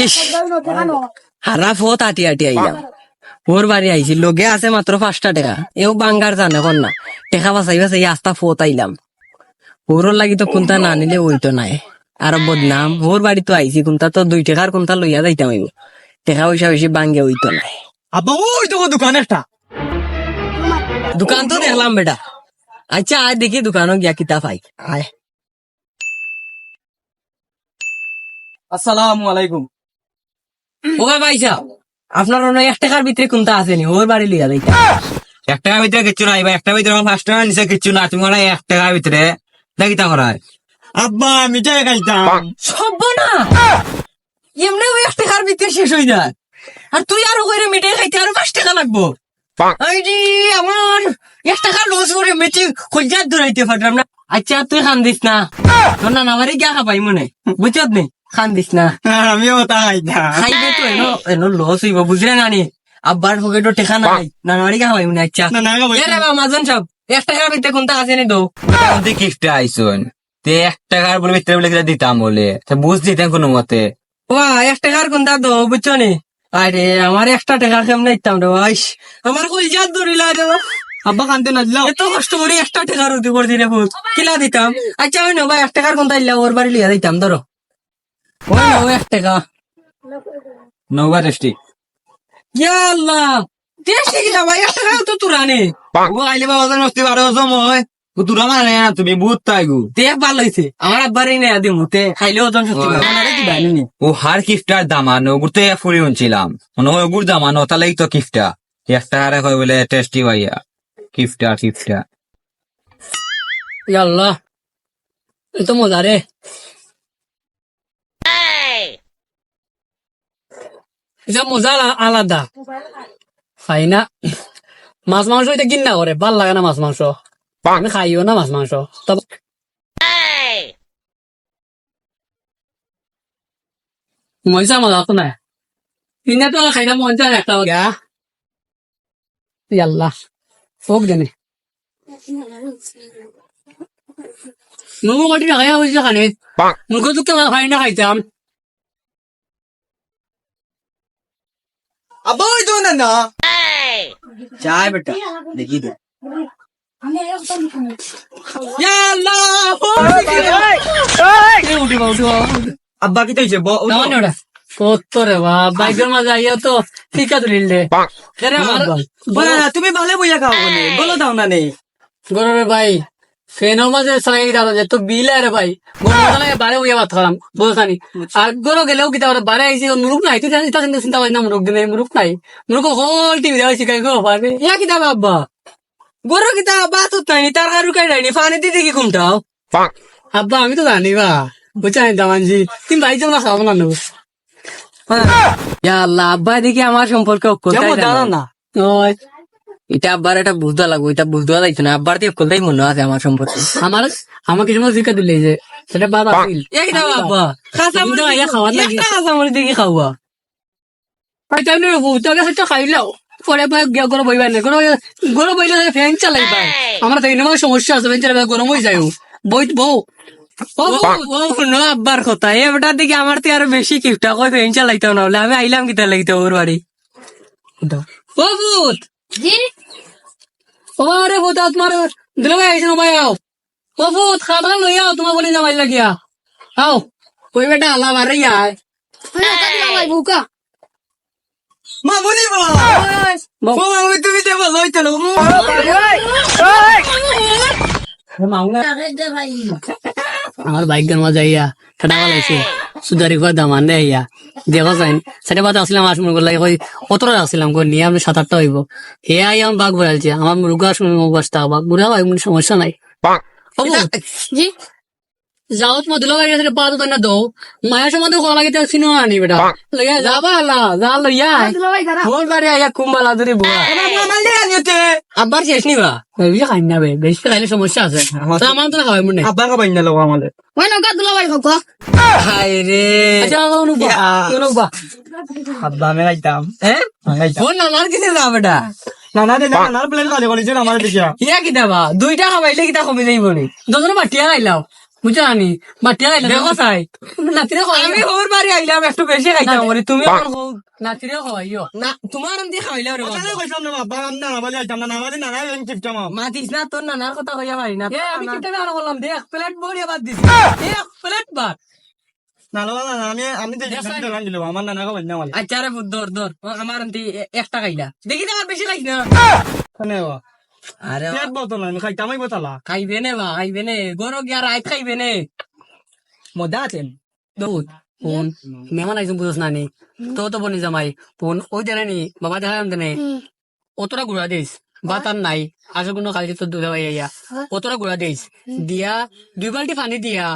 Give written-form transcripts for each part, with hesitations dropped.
ইস হারা ফত আটি আটি আইলাম ওর বাড়ি আইছি লগে আছে মাত্র 5টা টাকা এও বাঙ্গার জানে কন না টেকা বাঁচাই বাঁচাই আস্তা ফত আইলাম ওর লাগি তো কোনটা না নিলে ওই তো নাই আর বদনাম ওর বাড়ি তো আইছি কোনটা তো 2 টাকার কোনটা লইয়া যাইতাম আইব টেকা পয়সা বেশি বাঙ্গে ওই তো নাই আব্বা ওই তো দোকান একটা দোকান তো দেখলাম বেটা আচ্ছা আয় দেখি দোকানও গিয়া কিতা পাই আয় আসসালামু আলাইকুম। ওগা ভাইসা আপনার অন্য 1 টাকার ভিতরে কোনটা আসেনি ওর বাড়ি লিয়া যাইতাম 1 টাকার ভিতরে কিচ্ছু নাই ভাই, 1 টাকার ভিতরে 5 টাকা নিচে কিচ্ছু না, তুমি মানে 1 টাকার ভিতরে দেখিতা করায়। আব্বা মিঠাই খাইতাম। সব না এমনি 1 টাকার ভিতরে শেষ হয়ে যায় আর তুই আরো করে মিটাই খাইতে আরো 5 টাকা লাগবো আইডি আমার 1 টাকা লস করে মেচে কলজাত ধরাইতে পারলাম না। আচ্ছা তুই খান দিস না তোর না আমারে গিয়া খাবাই মনে বুঝছত নি খান দিস না আমিও তা খাইতাম। খাইবে তো এনো লস হইব বুঝলে নানি আব্বার পকেটও টেকা নাই না আমারে গিয়া খাবাই মনে আচ্ছা না না এ রে বাবা মাজন সব 1 টাকার ভিতরে কোনটা আছে নি দো তুই কিফটে আইসুন তে 1 টাকার বলে ভিতরে বলে কিনা দিতাম বলে বুঝ দিতেন কোনো মতে। ওয়া 1 টাকার কোনটা দো বুঝছো নি আরে আমার 1 টাকা কেমন ইতাম রে ভাই আমার কলজাত ধরিলা রে আব্বা কানতে না দিলাম। এত কষ্ট করে 1 টাকার উঠে করছি রে ফুট কিলা দিতাম আচ্ছা ওই না ভাই 1 টাকার কোনটা ইল্লা ওর বাড়ি লিয়া দিতাম ধরো ওই না 1 টাকা নৌবা টেস্টি ইয়া আল্লাহ টেস্টি কিলা ভাই 1 টাকা তো তুরানি ও আইলে বাবা জান মস্তি বারো সময় তুরা মানে না তুমি বুঝ তাই গু তে ভালো হইছে আমার আব্বারই না দি মুতে খাইলে ওজন সত্যি মানে কি বানি ও হার কিফটার দামানো গুরতে ফুরি উনছিলাম মনে হয় গুর দামানো তাহলে তো কিফটা 1 টাকা কয় বলে টেস্টি ভাইয়া কিফটা কিফটা ইয়া আল্লাহ এত মজা রে এটা মজা আলাদা খাই না মাছ মাংস এটা কিনা করে ভাল লাগে না মাছ মাংস আমি খাইও না মাছ মাংস তবে মজা মজা তো না কিনা তো খাই না মন চায় একটা গা ইয়াল্লাহ ফোক জানে মোমো না খাইয়া হয়েছে খানে মুখে তো কেমন খাই না খাইতাম আব্বা ওই তো না চায় বেটা দেখি দে আব্বা কি তাইছে কত রে বা বাইকের মাঝে আইয়া তো ঠিকা তুলিল রে তুমি ভালো বইয়া খাও বলো দাও না নেই গরমে ভাই ফেনের মাঝে চালাই দাঁড়ো যে তো বিল রে ভাই গরম বারে বইয়া ভাত খালাম বলছানি আর গরো গেলেও কি তাহলে বারে আইসি মুরুখ নাই তুই কিন্তু চিন্তা করিস না মুরুখ দিনে মুরুখ নাই মুরুখ হল টিভি দেওয়া শিখাই গো পারবে ইয়া কিতাব আব্বা গরো কিতা বাতুত নাই তার কারু কাই নাই পানি দিতে কি ঘুমটাও আব্বা আমি তো জানি বা বুঝাই দামানজি তুমি ভাই যেমন খাবো না নেবো আল্লাহ আব্বা দেখি আমার সম্পর্কে না এটা আব্বার এটা বুঝতে লাগবো এটা বুঝতে যাইতো না আব্বার দিয়ে কোথায় মনে আছে আমার সম্পর্কে আমাকে সময় শিক্ষা দিলে যে সেটা বাবা আব্বা খাওয়ার লাগে দেখি খাওয়া খাইলাও পরে গরম বইবার না গরম বইলে ফ্যান চালাই ভাই আমার তো এনে সমস্যা আছে ফ্যান চালাই গরম হয়ে যায় বই বউ আব্বার কথা এবার দিকে আমার তো আরো বেশি কিফটা কই ফ্যান চালাইতাম না হলে আমি আইলাম কিতা লাগিতে ওর বাড়ি আরে ভূত তোমার দিলে ভাই আইসো ভাই আও ও ভূত খাবার লই আও তোমার বলি যাবাই লাগিয়া আও ওই বেটা আল্লাহ মারে আয় বুকা মা বলি তুমি দেবো লইতে আমার বাইকের মজা ইয়া ঠাডা লাইছে সুদারি করে দামান দে ইয়া দেখো যাইন সেটা বাদ আসলাম আসমুর লাগে কই কতটা আসলাম কই নিয়ে আমি 7-8টা হইব হে আই আমার বাঘ বলছে আমার মুরগা শুনে অবস্থা বাঘ বুড়া ভাই সমস্যা নাই জি যাও তোমার দুলা গাড়ি আছে বাদ তো না দো মায়ের সমাধে কোলা লাগে সিনো আনি বেটা লইয়া যাবা আল্লাহ যা লইয়া ওর বাড়ি আইয়া কুম্বালা ধরে বুয়া আব্বার শেষ নিবা বেশি খাই না বে বেশি খাইলে সমস্যা আছে তা আমার তো খাওয়াই মনে আব্বা খাবাই না লোক আমাদের ওই নৌকা দুলা ভাই খাও হাই রে আচ্ছা অনুবা আব্বা আমি খাইতাম ফোন নানার কিসে যা বেটা নানার প্লেন খালি করেছে আমার দেখিয়া ইয়া কিতা বা 2 টাকা পাইলে কিতা কমে যাইব নি দুজনে বাটিয়া খাইলাও বুঝছো আনি মাটিয়া খাইলে দেখো চাই নাতিরে আমি ওর বাড়ি আইলাম একটু বেশি খাইতাম বলি তুমি এখন কও নাতিরে খাওয়াইও না তোমার আমি খাইলে রে বাবা কইলাম না বাবা আমি না নামাজে আইতাম না নামাজে না নাই চিপতাম মাতিস না তোর নানার কথা কইয়া পারি না এ আমি কিটা আর বললাম দেখ প্লেট বড়িয়া বাদ দিছি এক প্লেট বাদ না না আমি দিল আমার নানা কইল না আচ্ছা রে ধর ধর আমার আন্টি একটা খাইলা দেখি তোমার বেশি খাইস না কেনে আরে পেট বোতল আমি খাইতামই বোতলা খাইবে নে বা খাইবে নে গরো গিয়া রাত খাইবে নে মজা আছেন দুধ ফোন মেহমান আইসুন বুঝোস না নি তো বনি জামাই ফোন ওই দেনে নি বাবা দেখালাম দেনে অতটা গুড়া দিস বাতার নাই আসল কোনো কালকে তো দুধ ইয়া অতটা গুড়া দিস দিয়া 2 বালতি পানি দিয়া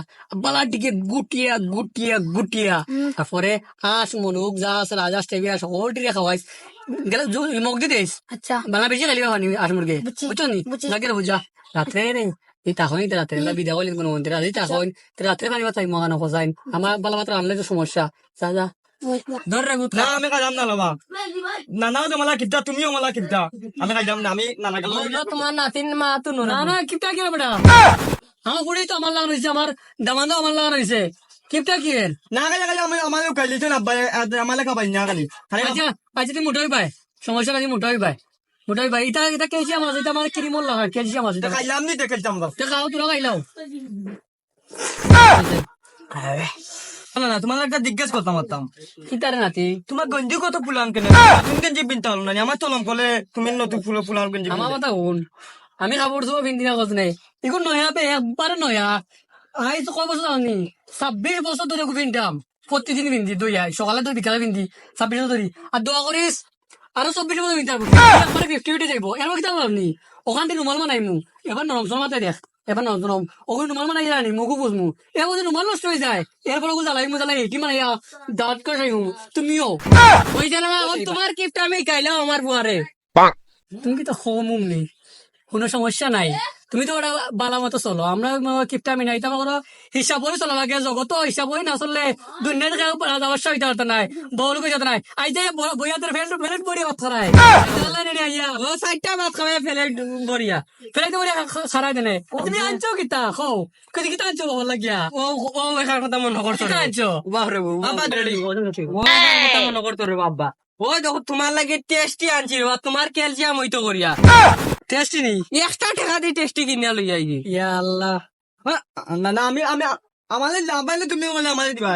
বালার দিকে গুটিয়া গুটিয়া গুটিয়া তারপরে হাঁস মনুক জাস রাজা স্টেবিয়া সকল টিরে খাওয়াইস গেলে মগ দি দিস আচ্ছা বাংলা বেশি খালি পানি হাঁস মুরগে বুঝছি, বুঝছো নি বুঝছি। লাগে বুঝা রাত্রে রে এই তখনই রাত্রে বিদা করলেন কোনো মন্দির আছে তখন রাত্রে পানি বাতাই মগানো খোঁজাইন আমার বালা মাত্র আনলে তো সমস্যা যা যা ধর রে গুত না আমি খাইতাম না বাবা নানাও তো মালা কিপটা তুমিও মালা কিপটা আমি খাইতাম না আমি নানা গেল তোমার নাতিন মা তো না না কিপটা কি বেটা আমার বুড়ি তো আমার লাগানো হয়েছে আমার দামানো আমার লাগানো হয়েছে কিপটা কি এর না খাই খাই আমি আমার খাইলি তো না আমার খাবাই না খালি খালি আচ্ছা আচ্ছা তুই মোটাই পাই সমস্যা কাছে মোটাই পাই এটা এটা কেজি আমার এটা আমার কিরিমল লাগা কেজি আমার এটা খাইলাম নি দেখাইতাম বাবা খাও তোরা খাইলাও না না তোমার একটা জিজ্ঞেস করতাম পারতাম কিতারে নাতি তোমার গঞ্জি কত পুলান কেন তুমি গঞ্জি পিনতে হলো না আমার চলম কলে তুমি নতুন ফুলো পুলান গঞ্জি আমার কথা শুন আমি কাপড় চোপড় পিন্ধি না কথা নেই এখন নয়া পে একবারে নয়া আই তো কয় বছর জানি 26 বছর ধরে পিন্ধাম প্রতিদিন পিন্ধি দুই আই সকালে দুই বিকালে পিন্ধি 26 বছর ধরে আর দোয়া করিস আরো 24 বছর পিন্ধাম একবারে 50 যাইব এর মধ্যে ভাবনি ওখান থেকে রুমাল মানাই মু এবার নরম সমাতে দেখ এবার নরম ওগুলো রুমাল মানাই জানি মুখু বুঝমু এর মধ্যে রুমাল নষ্ট হয়ে যায় এরপর ওগুলো জ্বালাই এটি মানাইয়া দাঁত করে খাইমু তুমিও ওই জানা তোমার গিফট আমি খাইলাম আমার বুয়ারে তুমি কি তো হোম নেই কোনো সমস্যা নাই তুমি তো ওটা বালা মতো চলো আমরা কিপটা আমি নাই তোমার হিসাব করে চলা লাগে জগত হিসাব করে না চললে দুনিয়া থেকে যাওয়ার সহিত হতো নাই বউলুকে যেতে নাই আই যে বইয়াদের ফেলেট বড়ি অর্থ নাই ও সাইডটা ভাত খাবে ফেলে বড়িয়া ফেলে বড়ি সারাই দেনে তুমি আনছো কিতা খো কদি কিতা আনছো ভালো লাগিয়া ও ও এখান কথা মনে করতো কিতা আনছো বাপরে বাবা ও কথা মনে করতো রে বাবা ও দেখো তোমার লাগে টেস্টি আনছি রে তোমার ক্যালসিয়াম হইতো করিয়া টেস্টি নেই এক্সট্রা টাকা দিয়ে টেস্টি কিনে লই আইবি ইয়া আল্লাহ না না আমি আমি আমাদের না পাইলে তুমি বলে আমাদের দিবা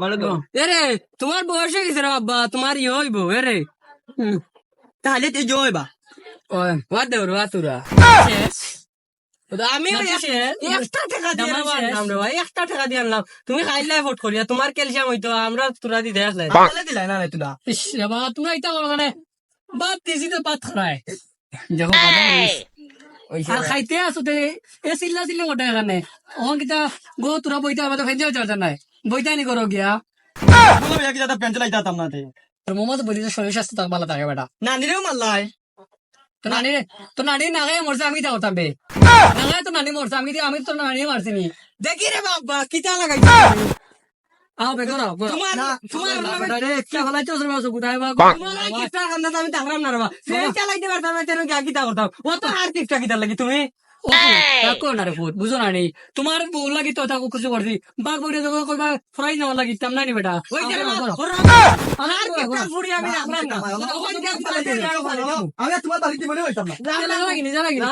মানে তো এরে তোমার বয়স হয়ে গেছে রে বাবা তোমার ইয়ে হইব এরে তাহলে তুই জয়বা ওই ওয়া দেউর ওয়া তুরা আমি নাতি শেষ। এক্সট্রা টাকা দিয়ে দামার শেষ। আনলাম রে ভাই এক্সট্রা টাকা দিয়ে আনলাম তুমি খাইলে ভোট করিয়া তোমার ক্যালসিয়াম হইতো আমরা তুরা দি দেখলে তাহলে দিলাই না রে তুলা ইস বাবা তোমরা এটা বলো মানে বাদ দিয়েছি তো পাত খায় যখন আর খাইতে আসো তে এ চিল্লা চিল্লা ওটা এখানে ওখান কিতা গো তোরা বইতে আমাদের ফেঞ্জে চলতে নাই বইতে নি করো গিয়া বলো ভাই কি দাদা পেন্সিল আইতাম না তে তোর মোমো তো বলি যে শরীর স্বাস্থ্য থাক ভালো থাকে বেটা না নিরেও মাল্লাই তো নানি না গায়ে মরছে আমি তা হতাম বে না গায়ে তো নানি মরছে আমি তো নানি মারছিনি দেখি রে বাবা কিতা লাগাইছো আও বে করো তোমার তোমার বেটা রে একটা ফলাই তো সব কোথায় বা তোমার কিতা কান্দা আমি দেখলাম না রে বাবা সেই চালাইতে পারতাম না তেন কিতা করতাম ও তো আর কিটা কিতা লাগি তুমি না রে ফুট বুঝো না নি তোমার বউ লাগি তো তাকে কিছু করছি বাঘ বইটা যখন কইবা ফ্রাই নেওয়া লাগি তাম নাই নি বেটা ওই যে আর কিটা ফুড়ি আমি দেখলাম না ওখান কে আমি তোমার বাড়িতে বলে হইতাম না লাগি না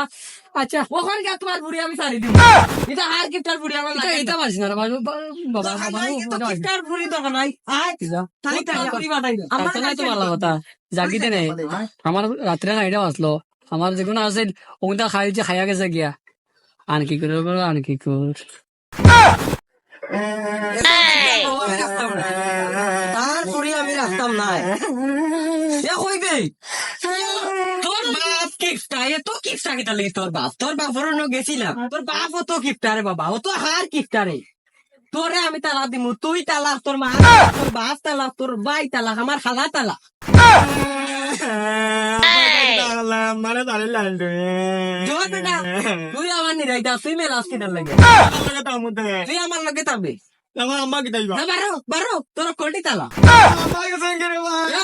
আচ্ছা ওখান কে তোমার ফুড়ি আমি সারি দিব এটা আর কিটার ফুড়ি আমার লাগে এটা পারছি না রে বাবা কিটার ফুড়ি দরকার নাই আয় তাই তাই ফুড়ি বাটাই আমার নাই তো ভালো কথা জাগিতে নেই আমার রাত্রে নাইটা বাঁচলো আমার যেগুলো আছে ওগুলো খাই যে খাইয়া গেছে গিয়া আন কি করে করো আন কি কর তার ফুড়ি আমি রাখতাম না এ কইবে তোর বাপ কিপটা এ তো কিপটা কিটা লাগি তোর বাপ হরণ গেছিলাম তোর বাপ ও তো কিপটা রে বাবা ও তো হার কিপটা রে তোরে আমি তালা দিমু তুই তালাক তোর মা তোর বাপ তালাক তোর ভাই তালাক আমার খালা তালাক মানে দাঁড়িয়ে লাইন জয় বেটা তুই আমার নিরাইতা তুই মেলাস কিনার লাগে তুই আমার লগে থাকবি আমার আম্মা কি তাইবা না বারো বারো তোর কোটি তালা আম্মা কে সঙ্গে রে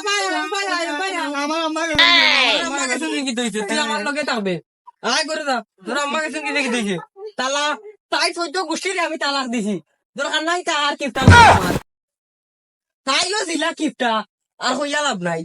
ভাই আমার আম্মা কে আমার কাছে কি দিয়েছে তুই আমার লগে থাকবে আয় করে দা তোর আম্মা কাছে কি দেখি দিয়েছে তালা তাই 14 গোষ্ঠীর আমি তালাক দিছি দরকার নাই তার কিপটা তাইও দিলা কিপটা আর হইয়া লাভ নাই